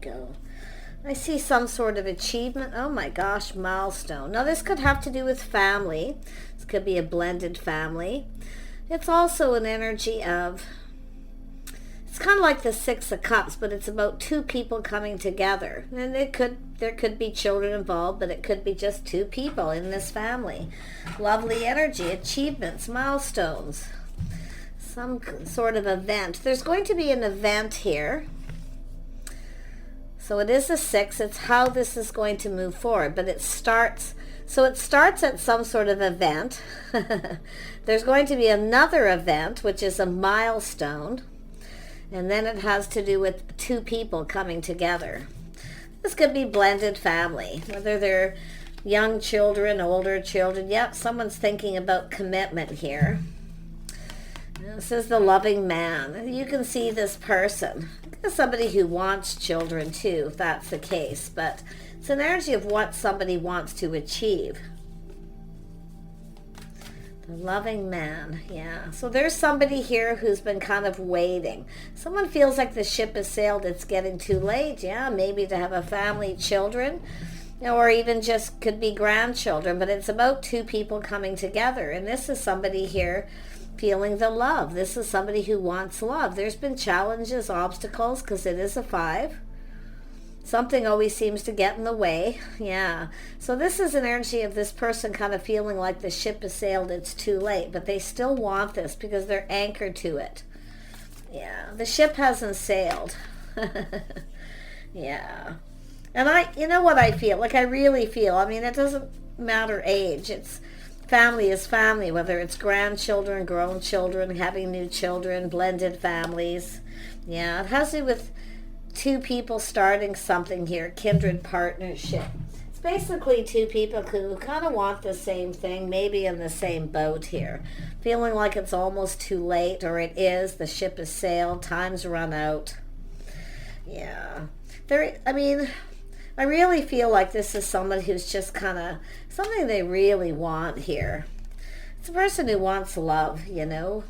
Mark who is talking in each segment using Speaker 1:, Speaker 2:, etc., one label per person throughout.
Speaker 1: go. I see some sort of achievement. Oh my gosh, milestone. Now this could have to do with family. This could be a blended family. It's also an energy of, it's kind of like the Six of Cups, but it's about two people coming together. And there could be children involved, but it could be just two people in this family. Lovely energy, achievements, milestones, some sort of event. There's going to be an event here. So it is a 6. It's how this is going to move forward, but it starts at some sort of event. There's going to be another event, which is a milestone. And then it has to do with two people coming together. This could be blended family, whether they're young children, older children. Yep, someone's thinking about commitment here. This is the loving man. You can see this person. Somebody who wants children too, if that's the case. But it's an energy of what somebody wants to achieve. The loving man, yeah. So there's somebody here who's been kind of waiting. Someone feels like the ship has sailed. It's getting too late, yeah. Maybe to have a family, children, or even just could be grandchildren. But it's about two people coming together. And this is somebody here feeling the love. This is somebody who wants love. There's been challenges, obstacles, because it is a 5. Something always seems to get in the way. Yeah. So this is an energy of this person kind of feeling like the ship has sailed, it's too late, but they still want this because they're anchored to it. Yeah. The ship hasn't sailed. Yeah. And you know what I feel? Like I really feel, I mean, it doesn't matter age. It's family is family, whether it's grandchildren, grown children, having new children, blended families. Yeah, it has to do with two people starting something here, kindred partnership. It's basically two people who kind of want the same thing, maybe in the same boat here, feeling like it's almost too late, or it is, the ship has sailed, time's run out. Yeah. I really feel like this is somebody who's just kind of, something they really want here. It's a person who wants love, you know.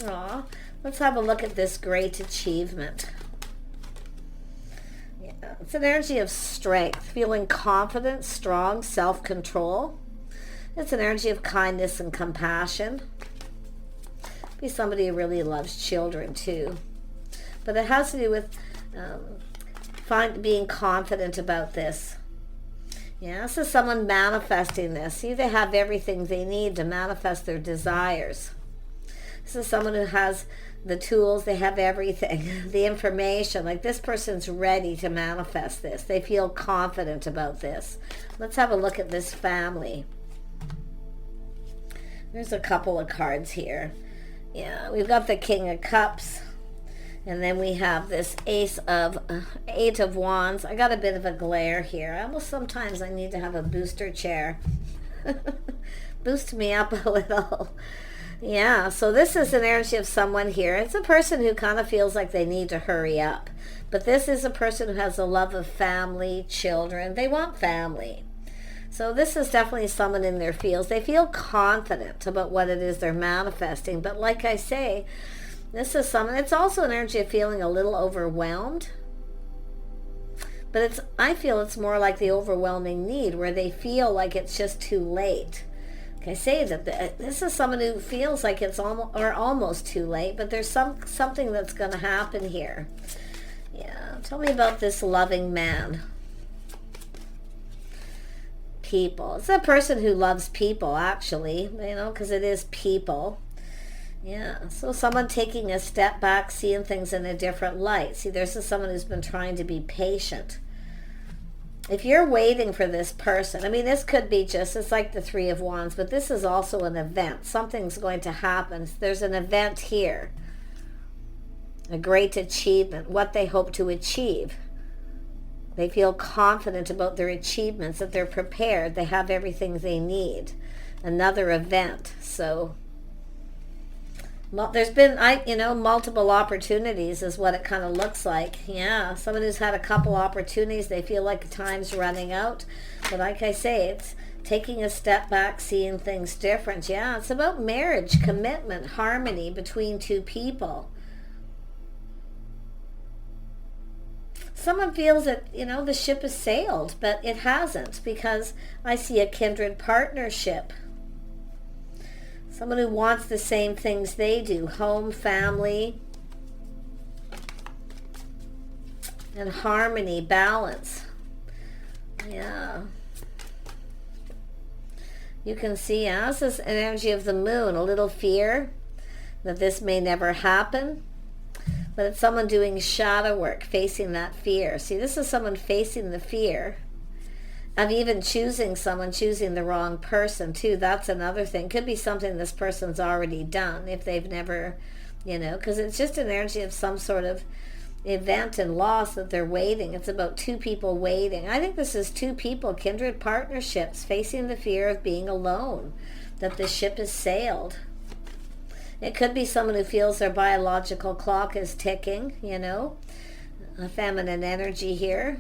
Speaker 1: Aw. Let's have a look at this great achievement. Yeah, it's an energy of strength, feeling confident, strong, self-control. It's an energy of kindness and compassion. Be somebody who really loves children too. But it has to do with being confident about this. Yeah, this is someone manifesting this. See, they have everything they need to manifest their desires. This is someone who has the tools, they have everything, the information. Like this person's ready to manifest this. They feel confident about this. Let's have a look at this family. There's a couple of cards here. Yeah, we've got the King of Cups. And then we have this Eight of Wands. I got a bit of a glare here. Sometimes I need to have a booster chair. Boost me up a little. Yeah, so this is an energy of someone here. It's a person who kind of feels like they need to hurry up. But this is a person who has a love of family, children. They want family. So this is definitely someone in their fields. They feel confident about what it is they're manifesting. But like I say, this is someone, it's also an energy of feeling a little overwhelmed. But I feel it's more like the overwhelming need, where they feel like it's just too late. Like I say, that this is someone who feels like it's almost too late, but there's something that's going to happen here. Yeah, tell me about this loving man. People. It's a person who loves people, actually, you know, because it is people. Yeah, so someone taking a step back, seeing things in a different light. See, there's someone who's been trying to be patient. If you're waiting for this person, I mean, this could be just, it's like the Three of Wands, but this is also an event. Something's going to happen. There's an event here. A great achievement, what they hope to achieve. They feel confident about their achievements, that they're prepared. They have everything they need. Another event, so... There's been, multiple opportunities is what it kind of looks like. Yeah, someone who's had a couple opportunities, they feel like time's running out. But like I say, it's taking a step back, seeing things different. Yeah, it's about marriage, commitment, harmony between two people. someone feels that, the ship has sailed, but it hasn't, because I see a kindred partnership. Someone who wants the same things they do, home, family, and harmony, balance. Yeah. You can see, this is an energy of the moon, a little fear that this may never happen. But it's someone doing shadow work, facing that fear. See, this is someone facing the fear of even choosing the wrong person, too. That's another thing. Could be something this person's already done if they've never, because it's just an energy of some sort of event and loss that they're waiting. It's about two people waiting. I think this is two people, kindred partnerships, facing the fear of being alone, that the ship has sailed. It could be someone who feels their biological clock is ticking, a feminine energy here.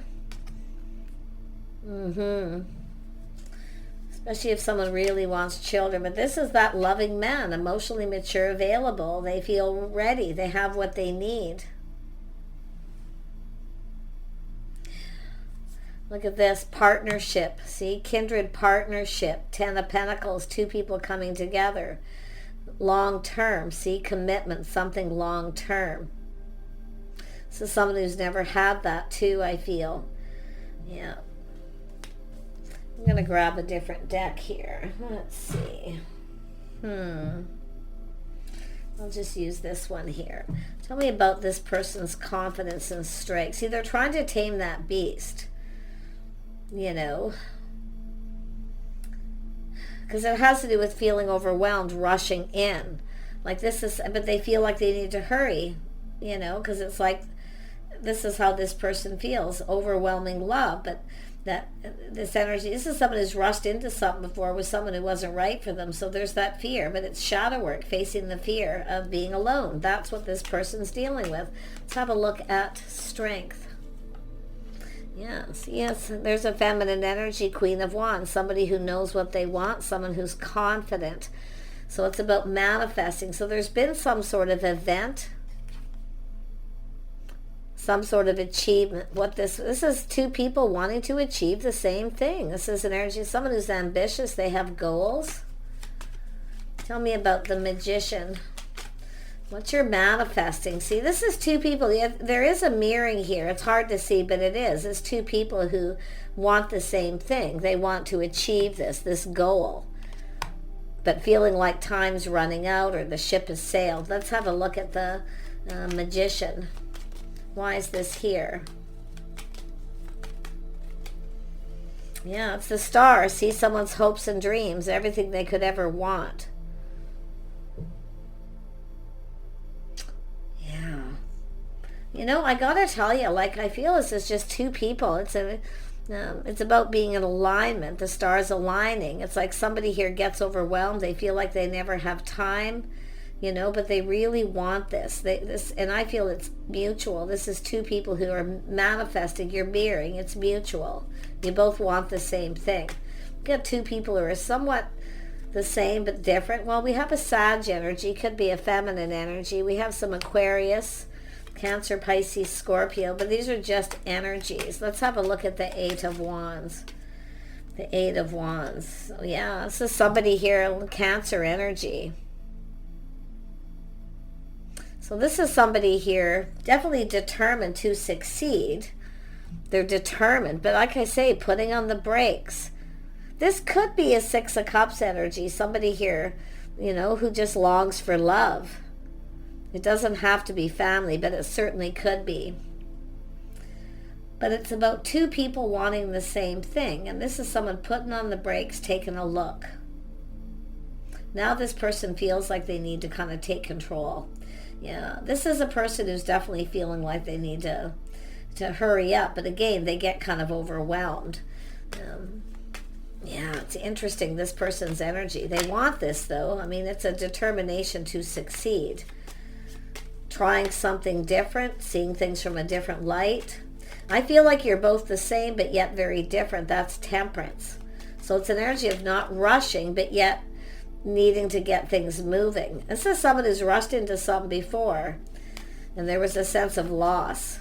Speaker 1: Especially if someone really wants children. But this is that loving man, emotionally mature, available. They feel ready. They have what they need. Look at this, partnership. See, kindred partnership. 10 of Pentacles, two people coming together. Long term. See, commitment, something long term. So someone who's never had that too, I feel. Yeah. I'm going to grab a different deck here. Let's see. I'll just use this one here. Tell me about this person's confidence and strength. See, they're trying to tame that beast. Because it has to do with feeling overwhelmed, rushing in. But they feel like they need to hurry, because it's like, this is how this person feels, overwhelming love. But this energy, this is someone who's rushed into something before with someone who wasn't right for them. So there's that fear, but it's shadow work, facing the fear of being alone. That's what this person's dealing with. Let's have a look at strength. Yes, there's a feminine energy, Queen of Wands, somebody who knows what they want, someone who's confident. So it's about manifesting. So there's been some sort of event, some sort of achievement. This is two people wanting to achieve the same thing. This is an energy, someone who's ambitious, they have goals. Tell me about the Magician. What you're manifesting. See, this is two people. There is a mirroring here. It's hard to see, but it is. It's two people who want the same thing. They want to achieve this goal, but feeling like time's running out or the ship has sailed. Let's have a look at the Magician. Why is this here? Yeah, it's the Star. See, someone's hopes and dreams, everything they could ever want. I gotta tell you, I feel this is just two people. It's about being in alignment. The stars aligning. It's like somebody here gets overwhelmed. They feel like they never have time, but they really want this. And I feel it's mutual. This is two people who are manifesting. You're mirroring. It's mutual. You both want the same thing. We've got two people who are somewhat the same but different. Well, we have a Sag energy. Could be a feminine energy. We have some Aquarius, Cancer, Pisces, Scorpio, but these are just energies. Let's have a look at the Eight of Wands. The Eight of Wands. So this is somebody here, Cancer energy. So this is somebody here definitely determined to succeed. They're determined, but like I say, putting on the brakes. This could be a Six of Cups energy. Somebody here, who just longs for love. It doesn't have to be family, but it certainly could be. But it's about two people wanting the same thing. And this is someone putting on the brakes, taking a look. Now this person feels like they need to kind of take control. Yeah, this is a person who's definitely feeling like they need to hurry up. But again, they get kind of overwhelmed. It's interesting, this person's energy. They want this, though. I mean, it's a determination to succeed. Trying something different, seeing things from a different light. I feel like you're both the same, but yet very different. That's Temperance. So it's an energy of not rushing, but yet needing to get things moving. This is someone who's rushed into something before, and there was a sense of loss.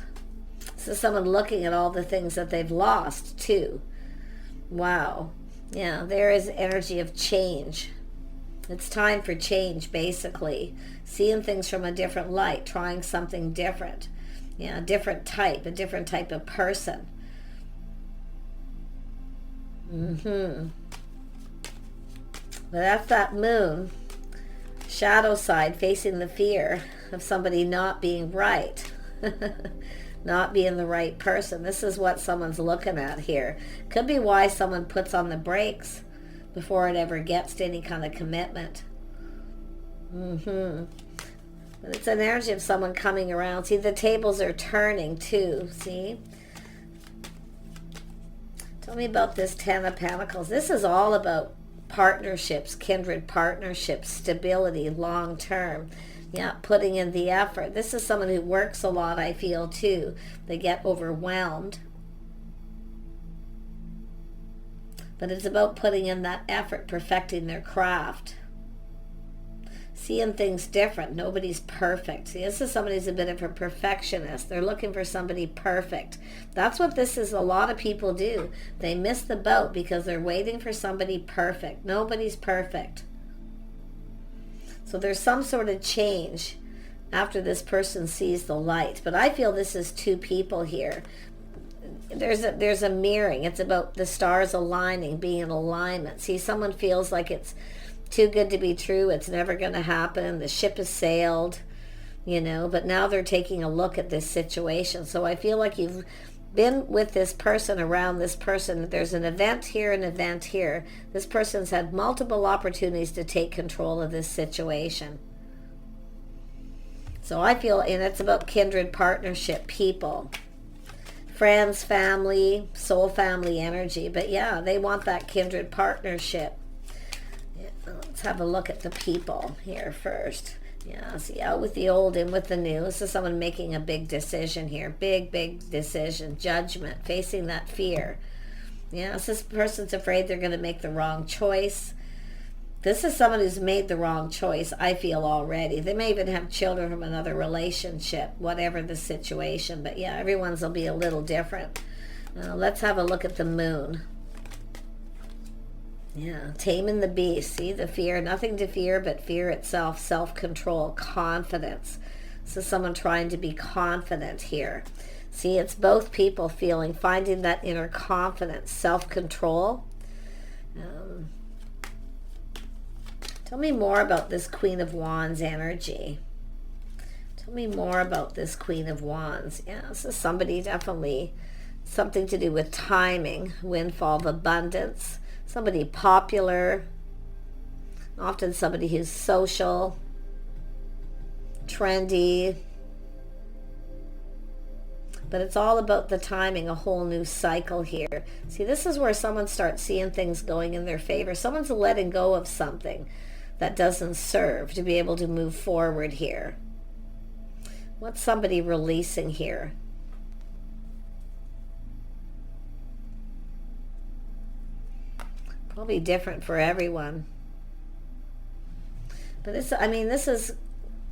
Speaker 1: This This is someone looking at all the things that they've lost too. Wow. Yeah, there is energy of change. It's time for change, basically. Seeing things from a different light, trying something different. Yeah, a different type of person. But that's that moon, shadow side, facing the fear of somebody not being right. Not being the right person. This is what someone's looking at here. Could be why someone puts on the brakes before it ever gets to any kind of commitment. But it's an energy of someone coming around. See, the tables are turning too. See? Tell me about this Ten of Pentacles. This is all about partnerships, kindred partnerships, stability, long term. Yeah, putting in the effort. This is someone who works a lot, I feel, too. They get overwhelmed. But it's about putting in that effort, perfecting their craft. Seeing things different. Nobody's perfect. See, this is somebody who's a bit of a perfectionist. They're looking for somebody perfect. That's what this is. A lot of people do. They miss the boat because they're waiting for somebody perfect. Nobody's perfect. So there's some sort of change after this person sees the light. But I feel this is two people here. There's a mirroring. It's about the stars aligning, being in alignment. See, someone feels like it's too good to be true. It's never going to happen. The ship has sailed, but now they're taking a look at this situation. So I feel like you've been with this person, around this person. There's an event here, an event here. This person's had multiple opportunities to take control of this situation. So I feel, and it's about kindred partnership, people, friends, family, soul family energy. But yeah, they want that kindred partnership. Yeah, let's have a look at the people here first. Yeah, see, out with the old, in with the new. This is someone making a big decision here. Big decision. Judgment. Facing that fear. Yeah, so this person's afraid they're going to make the wrong choice. This is someone who's made the wrong choice, I feel, already. They may even have children from another relationship, whatever the situation. But yeah, everyone's will be a little different. Let's have a look at the moon. Yeah, taming the beast. See, the fear, nothing to fear but fear itself, self-control, confidence. So someone trying to be confident here. See, it's both people finding that inner confidence, self-control. Tell me more about this Queen of Wands energy. Tell me more about this Queen of Wands. Yeah, this is somebody definitely, something to do with timing, windfall of abundance. Somebody popular, often somebody who's social, trendy. But it's all about the timing, a whole new cycle here. See, this is where someone starts seeing things going in their favor. Someone's letting go of something that doesn't serve to be able to move forward here. What's somebody releasing here? Probably different for everyone. But this is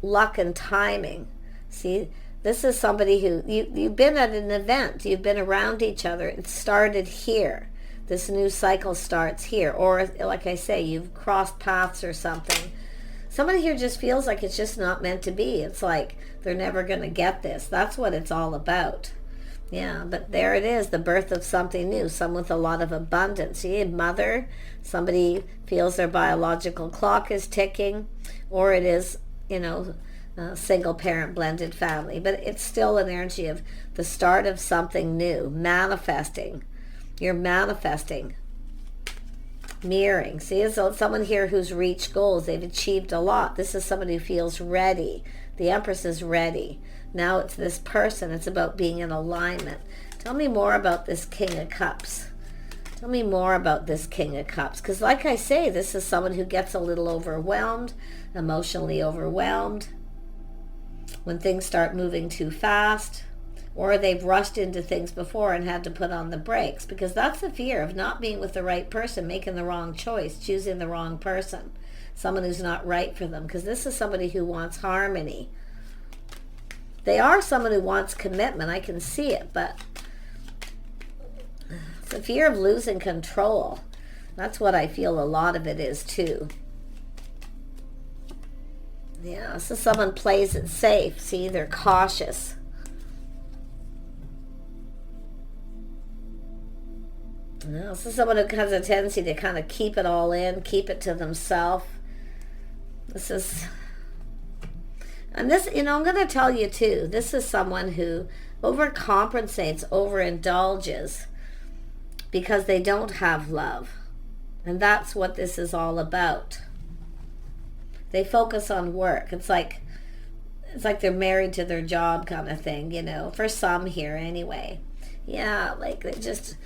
Speaker 1: luck and timing. See, this is somebody who, you've been at an event, you've been around each other, it started here. This new cycle starts here. Or, like I say, you've crossed paths or something. Somebody here just feels like it's just not meant to be. It's like they're never going to get this. That's what it's all about. Yeah, but there it is, the birth of something new, someone with a lot of abundance. See, a mother, somebody feels their biological clock is ticking, or it is, a single parent blended family. But it's still an energy of the start of something new, manifesting. You're manifesting. Mirroring. See, it's someone here who's reached goals. They've achieved a lot. This is somebody who feels ready. The Empress is ready. Now it's this person. It's about being in alignment. Tell me more about this King of Cups. Tell me more about this King of Cups. Because like I say, this is someone who gets a little overwhelmed, emotionally overwhelmed. When things start moving too fast, or they've rushed into things before and had to put on the brakes. Because that's the fear of not being with the right person, making the wrong choice, choosing the wrong person. Someone who's not right for them. Because this is somebody who wants harmony. They are someone who wants commitment. I can see it, but it's a fear of losing control. That's what I feel a lot of it is too. Yeah, so someone plays it safe. See, they're cautious. Yeah, so someone who has a tendency to kind of keep it all in, keep it to themselves. This is, and this, I'm going to tell you too, this is someone who overcompensates, overindulges because they don't have love. And that's what this is all about. They focus on work. It's like they're married to their job kind of thing, for some here anyway. Yeah, like they just,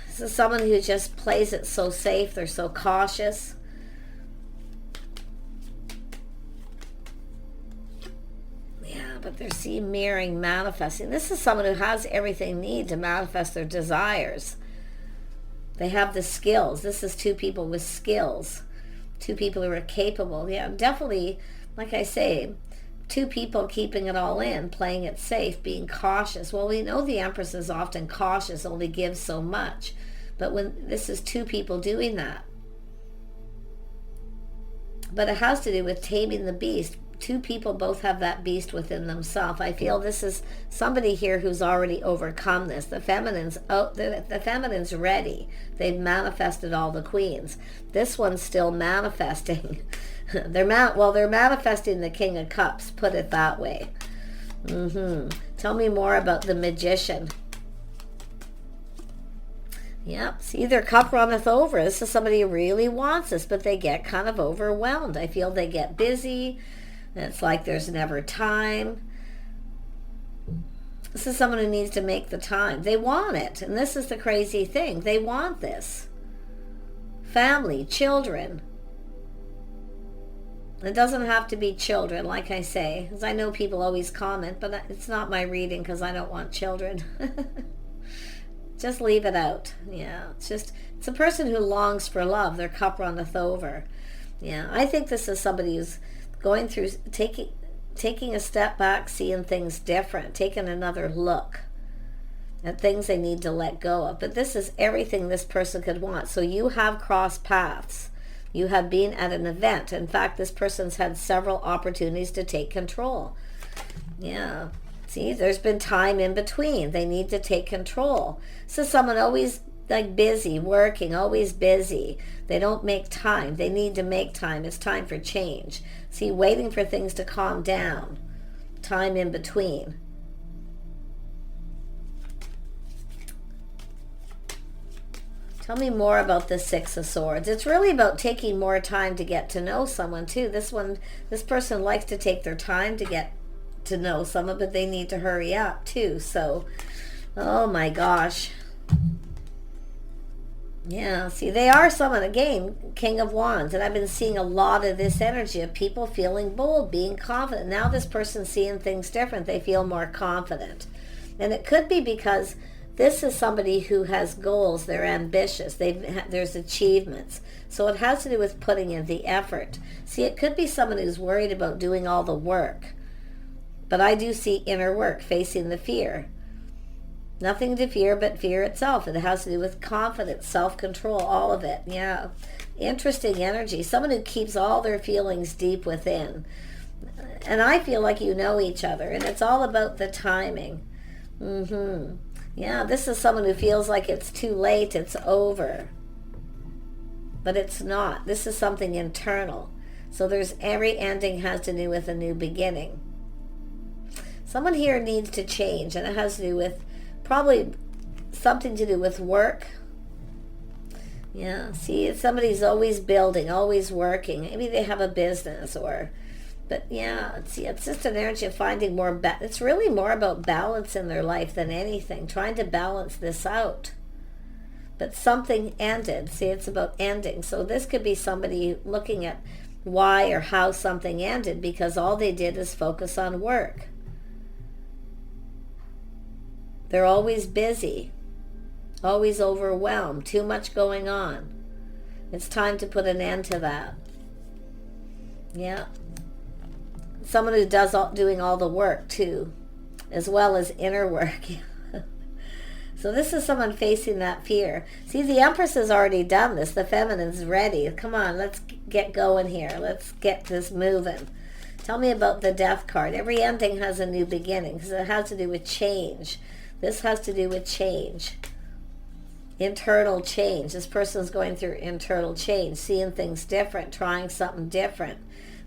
Speaker 1: this is someone who just plays it so safe. They're so cautious. Yeah, but they're seen mirroring, manifesting. This is someone who has everything they need to manifest their desires. They have the skills. This is two people with skills. Two people who are capable. Yeah, definitely, like I say, two people keeping it all in, playing it safe, being cautious. Well, we know the Empress is often cautious, only gives so much. But when this is two people doing that. But it has to do with taming the beast. Two people both have that beast within themselves. I feel this is somebody here who's already overcome this. The feminine's ready. They've manifested all the queens. This one's still manifesting. They're manifesting the King of Cups, put it that way. Tell me more about the Magician. Yep, see, their cup runneth over. This is somebody who really wants this, but they get kind of overwhelmed. I feel they get busy. It's like there's never time. This is someone who needs to make the time. They want it. And this is the crazy thing. They want this. Family, children. It doesn't have to be children, like I say. Because I know people always comment, but it's not my reading because I don't want children. Just leave it out. Yeah, it's a person who longs for love. Their cup runneth over. Yeah, I think this is somebody who's going through, taking a step back, seeing things different, taking another look at things they need to let go of. But this is everything this person could want. So you have crossed paths. You have been at an event. In fact, this person's had several opportunities to take control. Yeah. See, there's been time in between. They need to take control. So someone always like busy, working, always busy. They don't make time. They need to make time. It's time for change. See, waiting for things to calm down. Time in between. Tell me more about the Six of Swords. It's really about taking more time to get to know someone too. This person likes to take their time to get to know someone, but they need to hurry up too. So, oh my gosh. Yeah, see, they are someone, again, King of Wands, and I've been seeing a lot of this energy of people feeling bold, being confident. Now this person's seeing things different. They feel more confident. And it could be because this is somebody who has goals. They're ambitious. There's achievements. So it has to do with putting in the effort. See, it could be someone who's worried about doing all the work. But I do see inner work, facing the fear. Nothing to fear but fear itself. It has to do with confidence, self-control, all of it. Yeah. Interesting energy. Someone who keeps all their feelings deep within. And I feel like you know each other. And it's all about the timing. Yeah, this is someone who feels like it's too late, it's over. But it's not. This is something internal. So every ending has to do with a new beginning. Someone here needs to change, and it has to do with probably something to do with work. Yeah, see, somebody's always building, always working. Maybe they have a business but yeah, it's just an energy of finding more, it's really more about balance in their life than anything, trying to balance this out. But something ended. See, it's about ending. So this could be somebody looking at why or how something ended because all they did is focus on work. They're always busy, always overwhelmed, too much going on. It's time to put an end to that. Yeah. someone who does doing all the work too, as well as inner work. So this is someone facing that fear. See, the Empress has already done this. The Feminine's ready. Come on, let's get going here. Let's get this moving. Tell me about the Death card. Every ending has a new beginning because it has to do with change. This has to do with change. Internal change. This person's going through internal change, seeing things different, trying something different.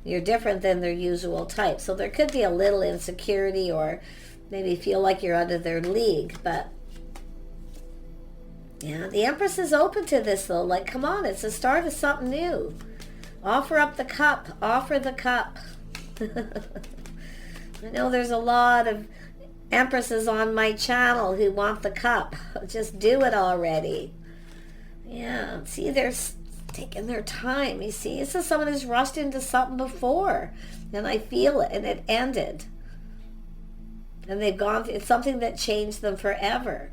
Speaker 1: You're different than their usual type. So there could be a little insecurity or maybe feel like you're out of their league, but yeah, the Empress is open to this though. Like, come on, it's the start of something new. Offer up the cup. Offer the cup. I know there's a lot of Empresses on my channel who want the cup. Just do it already. Yeah, see, they're taking their time. You see, this is someone who's rushed into something before. And I feel it, and it ended. And they've gone through, it's something that changed them forever.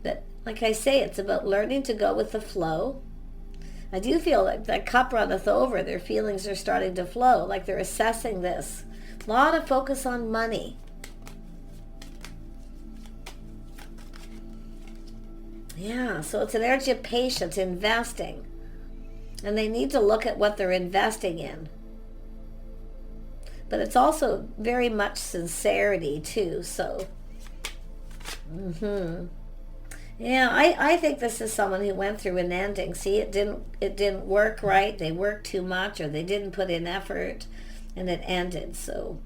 Speaker 1: But like I say, it's about learning to go with the flow. I do feel like that cup runneth over. Their feelings are starting to flow, like they're assessing this. A lot of focus on money. Yeah, so it's an energy of patience, investing. And they need to look at what they're investing in. But it's also very much sincerity too, so. Yeah, I think this is someone who went through an ending. See, it didn't work right. They worked too much, or they didn't put in effort, and it ended. So,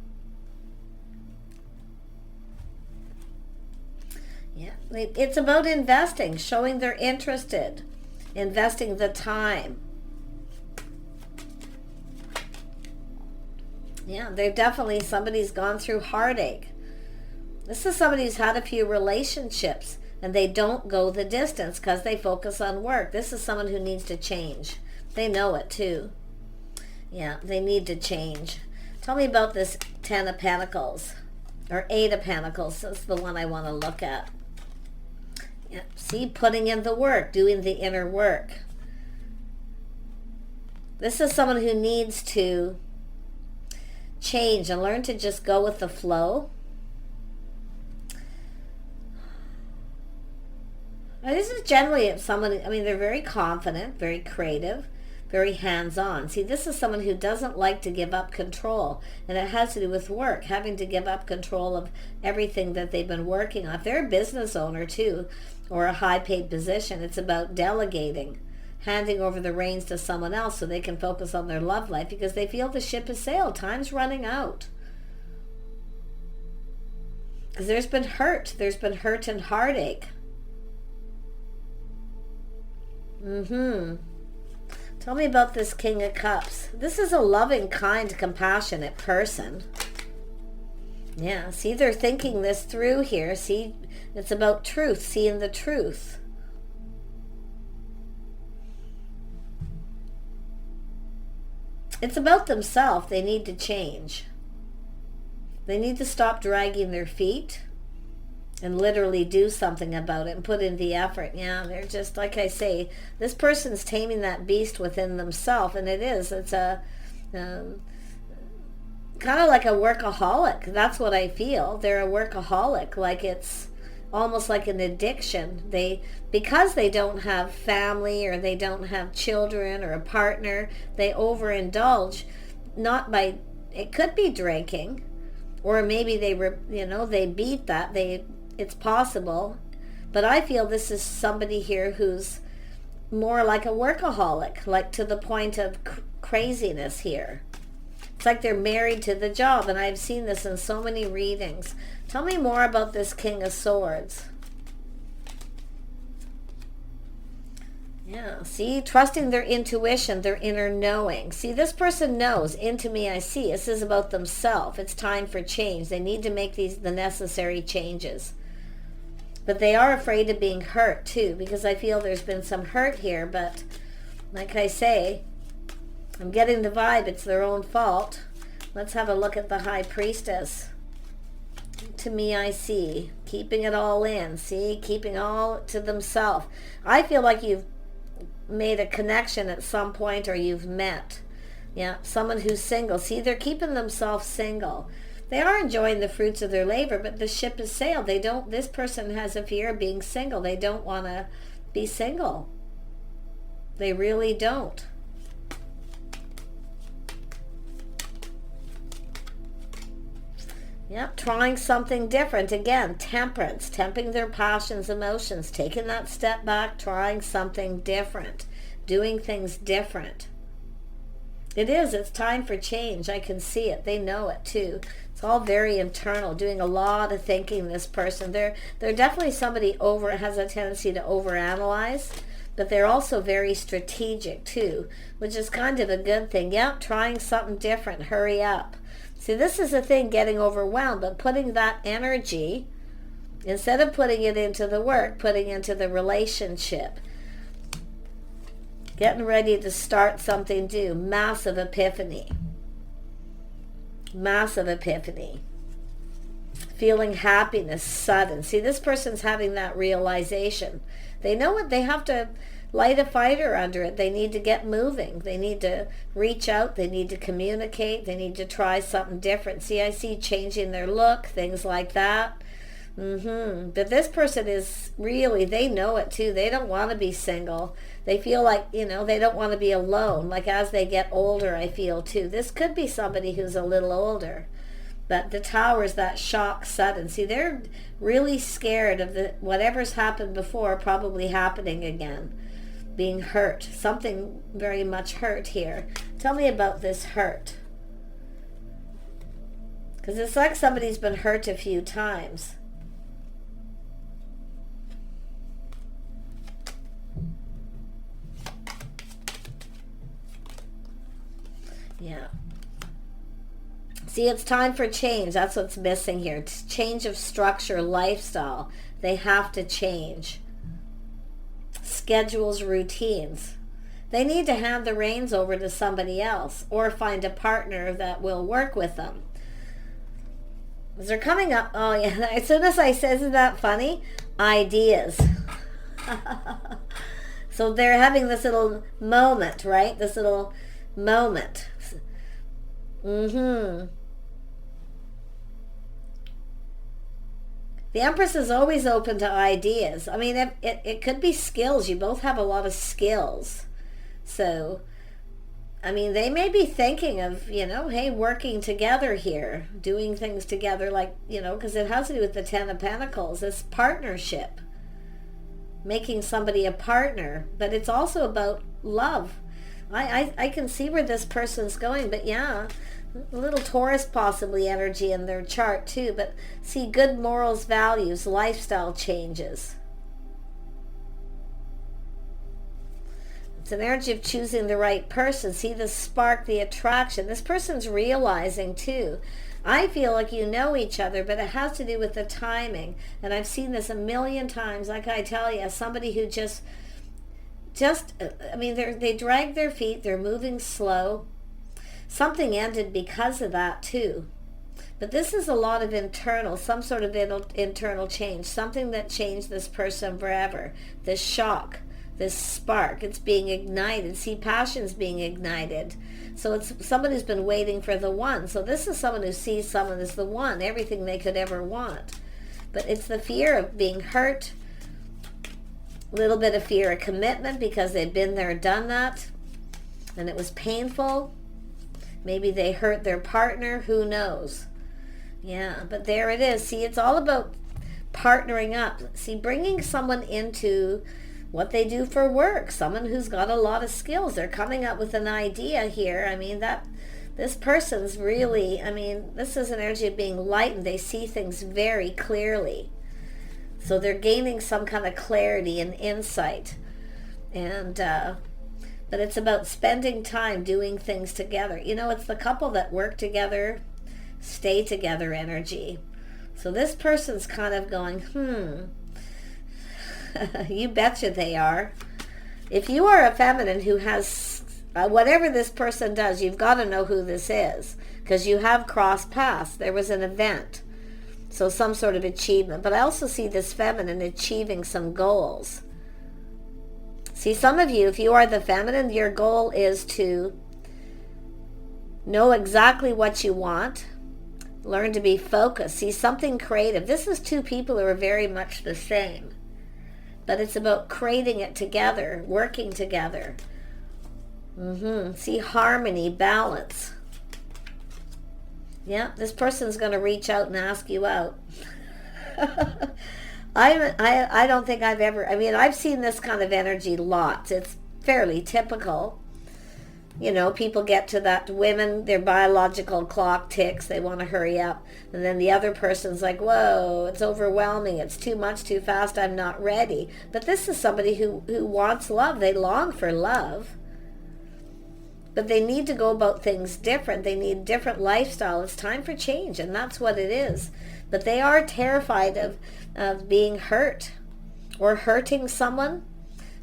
Speaker 1: yeah, it's about investing, showing they're interested, investing the time. Yeah, they're definitely somebody's gone through heartache. This is somebody who's had a few relationships. And they don't go the distance because they focus on work. This is someone who needs to change. They know it too. Yeah, they need to change. Tell me about this 10 of Pentacles. Or 8 of Pentacles. That's the one I want to look at. Yeah, see, putting in the work. Doing the inner work. This is someone who needs to change and learn to just go with the flow. Now, this is generally someone, I mean, they're very confident, very creative, very hands-on. See, this is someone who doesn't like to give up control, and it has to do with work, having to give up control of everything that they've been working on. If they're a business owner, too, or a high-paid position, it's about delegating, handing over the reins to someone else so they can focus on their love life because they feel the ship has sailed. Time's running out. Because there's been hurt and heartache. Tell me about this King of Cups. This is a loving, kind, compassionate person. Yeah, see, they're thinking this through here. See, it's about truth, seeing the truth. It's about themselves. They need to change. They need to stop dragging their feet and literally do something about it and put in the effort. Yeah, they're just, like I say, this person's taming that beast within themselves, and it's a kind of like a workaholic. That's what I feel. They're a workaholic, like it's almost like an addiction. Because they don't have family or they don't have children or a partner, they overindulge, not by, it could be drinking, or maybe they beat that, it's possible, but I feel this is somebody here who's more like a workaholic, like to the point of craziness here. It's like they're married to the job, and I've seen this in so many readings. Tell me more about this King of Swords. Yeah, see, trusting their intuition, their inner knowing. See, this person knows, into me I see. This is about themselves. It's time for change. They need to make the necessary changes. But they are afraid of being hurt too, because I feel there's been some hurt here, but like I say, I'm getting the vibe it's their own fault. Let's have a look at the High Priestess. To me I see. Keeping it all in. See? Keeping all to themselves. I feel like you've made a connection at some point, or you've met. Yeah, someone who's single. See, they're keeping themselves single. They are enjoying the fruits of their labor, but the ship has sailed. This person has a fear of being single. They don't want to be single. They really don't. Yep, trying something different. Again, temperance, tempering their passions, emotions, taking that step back, trying something different, doing things different. It's time for change. I can see it. They know it too. It's all very internal, doing a lot of thinking, this person. They're definitely somebody has a tendency to overanalyze, but they're also very strategic too, which is kind of a good thing. Yep, trying something different. Hurry up. See, this is the thing, getting overwhelmed, but putting that energy, instead of putting it into the work, putting into the relationship. Getting ready to start something new. Massive epiphany. Massive epiphany. Feeling happiness, sudden. See, this person's having that realization. They know what they have to light a fire under it. They need to get moving. They need to reach out. They need to communicate. They need to try something different. See, I see changing their look, things like that. But this person is really, they know it too. They don't want to be single. They feel like, they don't want to be alone. Like as they get older, I feel too. This could be somebody who's a little older. But the Tower is that shock sudden. See, they're really scared of whatever's happened before probably happening again. Being hurt. Something very much hurt here. Tell me about this hurt. Because it's like somebody's been hurt a few times. Yeah. See, it's time for change. That's what's missing here. It's change of structure, lifestyle. They have to change. Schedules, routines. They need to hand the reins over to somebody else or find a partner that will work with them. As they're coming up, oh yeah, as soon as I say, isn't that funny? Ideas. So they're having this little moment, right? This little moment. The Empress is always open to ideas. I mean, it could be skills. You both have a lot of skills. So, I mean, they may be thinking of, hey, working together here, doing things together, like, because it has to do with the Ten of Pentacles, this partnership, making somebody a partner. But it's also about love. I can see where this person's going, but yeah, a little Taurus possibly energy in their chart too, but see, good morals, values, lifestyle changes. It's an energy of choosing the right person. See the spark, the attraction. This person's realizing too. I feel like you know each other, but it has to do with the timing. And I've seen this a million times, like I tell you, somebody who they drag their feet, they're moving slow. Something ended because of that too. But this is a lot of some sort of internal change, something that changed this person forever. This shock, this spark, it's being ignited. See, passion's being ignited. So it's someone who's been waiting for the one. So this is someone who sees someone as the one, everything they could ever want. But it's the fear of being hurt, a little bit of fear of commitment because they've been there, done that, and it was painful. Maybe they hurt their partner, who knows. Yeah, but there it is. See, it's all about partnering up. See, bringing someone into what they do for work, someone who's got a lot of skills. They're coming up with an idea here. I mean, this person's really, this is an energy of being lightened. They see things very clearly. So they're gaining some kind of clarity and insight. And, but it's about spending time doing things together. It's the couple that work together, stay together energy. So this person's kind of going, you betcha they are. If you are a feminine who has, whatever this person does, you've got to know who this is, because you have crossed paths. There was an event. So some sort of achievement. But I also see this feminine achieving some goals. See, some of you, if you are the feminine, your goal is to Know exactly what you want. Learn to be focused. See, something creative. This is two people who are very much the same. But it's about creating it together, working together. See, harmony, balance. Yeah, this person's going to reach out and ask you out. I don't think I've ever, I mean, I've seen this kind of energy lots. It's fairly typical. You know, people get to that, women, their biological clock ticks, they want to hurry up. And then the other person's like, whoa, it's overwhelming, it's too much, too fast, I'm not ready. But this is somebody who wants love. They long for love. But they need to go about things different. They need different lifestyle. It's time for change, and that's what it is. But they are terrified of being hurt or hurting someone.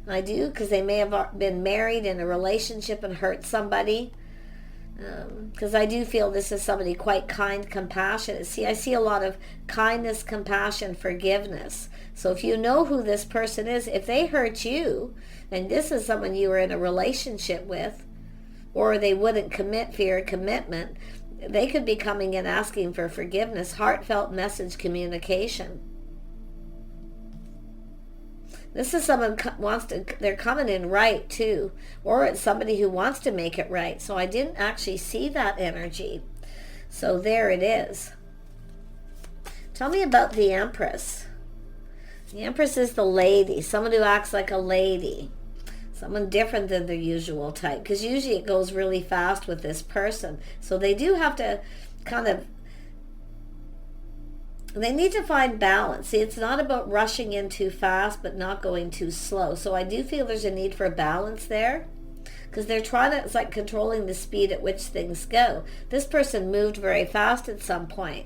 Speaker 1: I do, because they may have been married in a relationship and hurt somebody. Because I do feel this is somebody quite kind, compassionate. See, I see a lot of kindness, compassion, forgiveness. So if you know who this person is, if they hurt you, and this is someone you were in a relationship with, or they wouldn't commit, fear commitment, they could be coming in asking for forgiveness, heartfelt message communication. This is someone wants to, they're coming in right too, or it's somebody who wants to make it right. So I didn't actually see that energy. So there it is. Tell me about the Empress. The Empress is the lady, someone who acts like a lady, someone different than their usual type, because usually it goes really fast with this person. So they do have to kind of, they need to find balance. See, it's not about rushing in too fast, but not going too slow. So I do feel there's a need for balance there, because they're trying to, it's like controlling the speed at which things go. This person moved very fast at some point.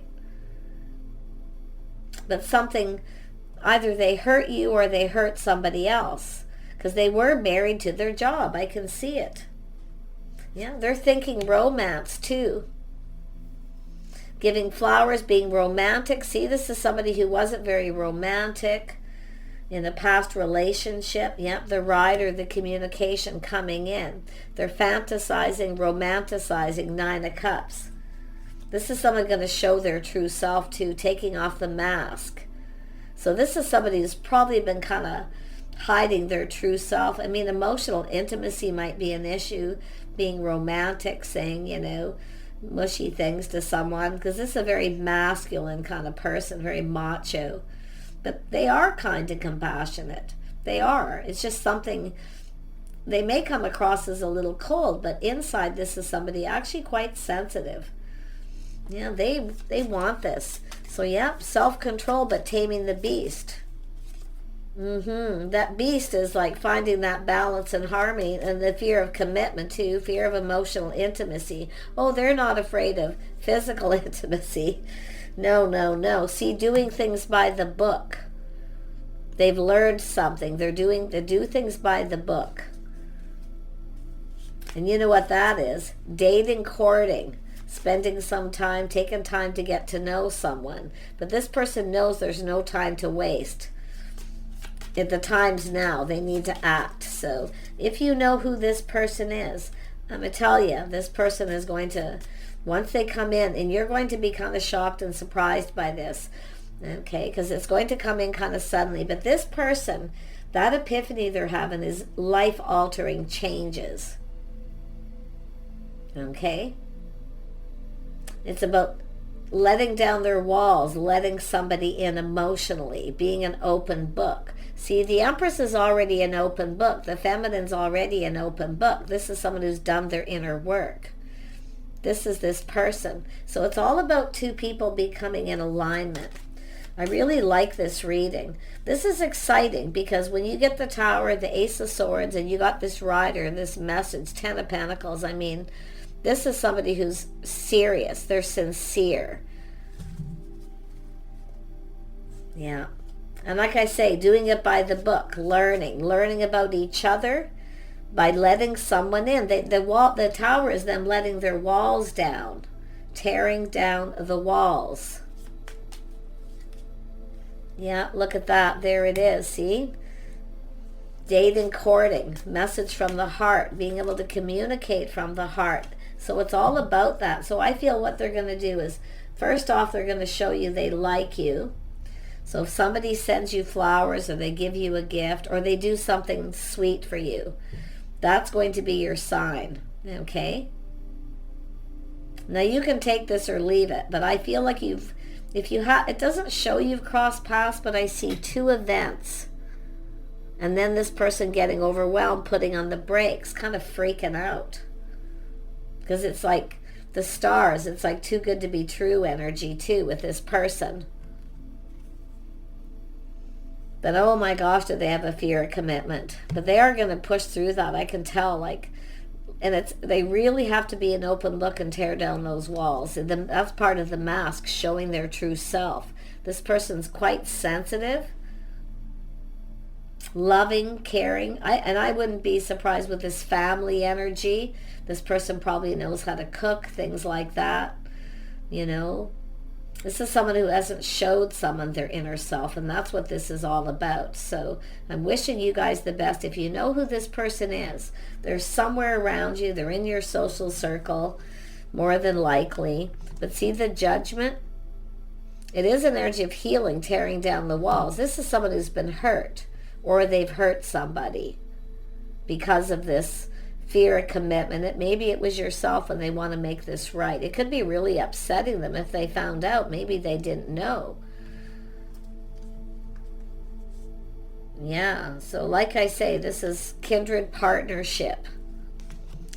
Speaker 1: But something, either they hurt you or they hurt somebody else, because they were married to their job. I can see it. Yeah, they're thinking romance too. Giving flowers, being romantic. See, this is somebody who wasn't very romantic in a past relationship. Yep, the rider, the communication coming in. They're fantasizing, romanticizing, 9 of Cups. This is someone going to show their true self too, taking off the mask. So this is somebody who's probably been kind of hiding their true self. I mean, emotional intimacy might be an issue. Being romantic, saying, you know, mushy things to someone, because this is a very masculine kind of person, very macho. But they are kind and compassionate. They are. It's just something, they may come across as a little cold, but inside this is somebody actually quite sensitive. Yeah, they want this. So yeah, self-control, but taming the beast. That beast is like finding that balance and harmony, and the fear of commitment too, fear of emotional intimacy. Oh, they're not afraid of physical intimacy. No, no, no. See, doing things by the book. They've learned something. They do things by the book. And you know what that is? Dating, courting, spending some time, taking time to get to know someone. But this person knows there's no time to waste. At the times now, they need to act. So if you know who this person is, I'm going to tell you, this person is going to, once they come in, and you're going to be kind of shocked and surprised by this, okay, because it's going to come in kind of suddenly. But this person, that epiphany they're having is life-altering changes, okay? It's about letting down their walls, letting somebody in emotionally, being an open book. See, the Empress is already an open book. The Feminine's already an open book. This is someone who's done their inner work. This is this person. So it's all about two people becoming in alignment. I really like this reading. This is exciting because when you get the Tower, the Ace of Swords, and you got this rider, this message, 10 of Pentacles, I mean, this is somebody who's serious. They're sincere. Yeah. And like I say, doing it by the book, learning about each other by letting someone in. The Tower is them letting their walls down, tearing down the walls. Yeah, look at that. There it is. See? Dating, courting, message from the heart, being able to communicate from the heart. So it's all about that. So I feel what they're going to do is, first off, they're going to show you they like you. So if somebody sends you flowers, or they give you a gift, or they do something sweet for you, that's going to be your sign, okay? Now you can take this or leave it, but I feel like it doesn't show you've crossed paths, but I see two events. And then this person getting overwhelmed, putting on the brakes, kind of freaking out. Because it's like the stars, it's like too good to be true energy too with this person. But oh my gosh, do they have a fear of commitment. But they are going to push through that, I can tell. Like, and they really have to be an open look and tear down those walls. And that's part of the mask, showing their true self. This person's quite sensitive, loving, caring. And I wouldn't be surprised with this family energy. This person probably knows how to cook, things like that. You know, this is someone who hasn't showed someone their inner self, and that's what this is all about. So I'm wishing you guys the best. If you know who this person is, they're somewhere around you, they're in your social circle, more than likely. But see the Judgment? It is an energy of healing, tearing down the walls. This is someone who's been hurt, or they've hurt somebody because of this fear of commitment. Maybe it was yourself and they want to make this right. It could be really upsetting them if they found out. Maybe they didn't know. Yeah, so like I say, this is kindred partnership.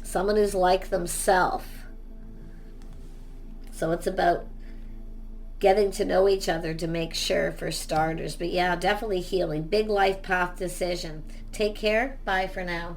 Speaker 1: Someone who's like themselves. So it's about getting to know each other to make sure, for starters. But yeah, definitely healing. Big life path decision. Take care. Bye for now.